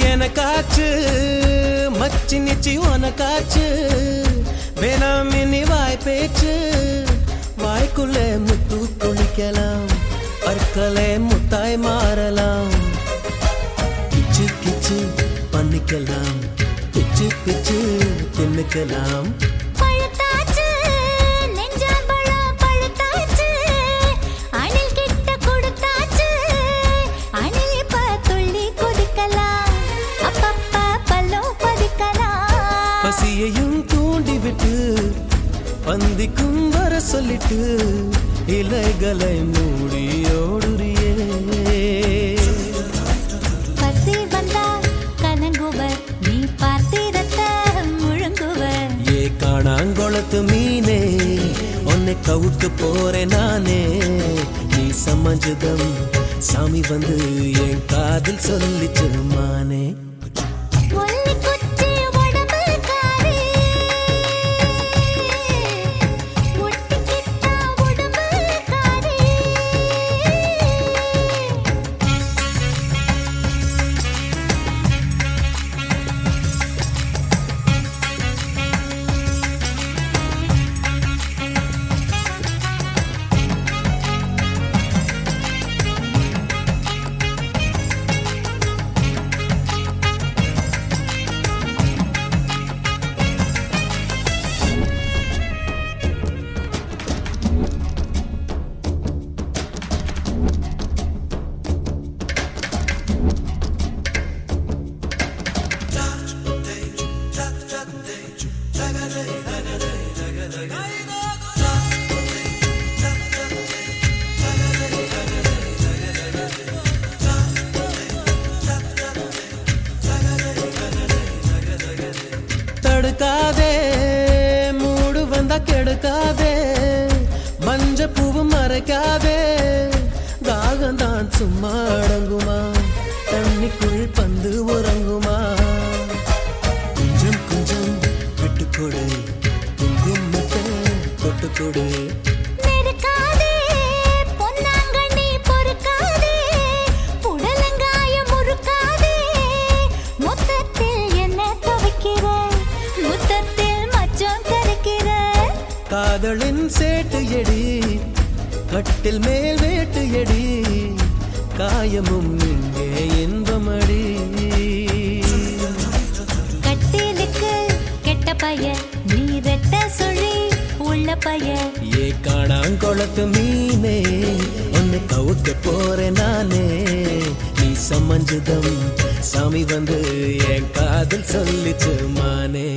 எனக்காச்சு மச்சி நிச்சி உனக்காச்சு வேணாமினி வாய் பேச்சு வாய்க்குள்ளே முத்து குளிக்கலாம் பற்களே முத்தாய் மாறலாம் கிச்சு கிச்சு பண்ணிக்கலாம் பிச்சு பிச்சு தின்னுக்கலாம் பசியையும் தூண்டிவிட்டு பந்திக்கும் வர சொல்லிட்டு இலைகளை மூடி ஓடுறியே பசி வந்தால் கலங்குவர் நீ பார்த்திரத்த முழுங்குவர் ஏ காணாங்கொளத்து மீனே உன்னை கவுக்கு போறேன் நானே நீ சமஞ்சதம் சாமி வந்து என் காதில் சொல்லிச்சு மானே தடுக்காதே மூடு வந்தா கெடுக்காதே மஞ்ச பூவும் மறைக்காதே தாகந்தான் சும்மா அடங்குமா தண்ணிக்குள் பந்து உறங்குமா கொஞ்சம் கொஞ்சம் விட்டுக்கொடு குங்குமத்தை தொட்டுக்கொடு காதலின் சேட்டு எடி கட்டில் மேல் வேட்டு எடி காயமும் இங்கே இன்பமடி கட்டிலுக்கு கெட்ட பைய நீ ரெட்ட சொல்லி உள்ள பைய ஏ காணாங்கொளத்து மீனே உன்னை கவுக்க போறேன் நானே நீ சமஞ்சதம் சாமி வந்து என் காதல் சொல்லிச்சு மானே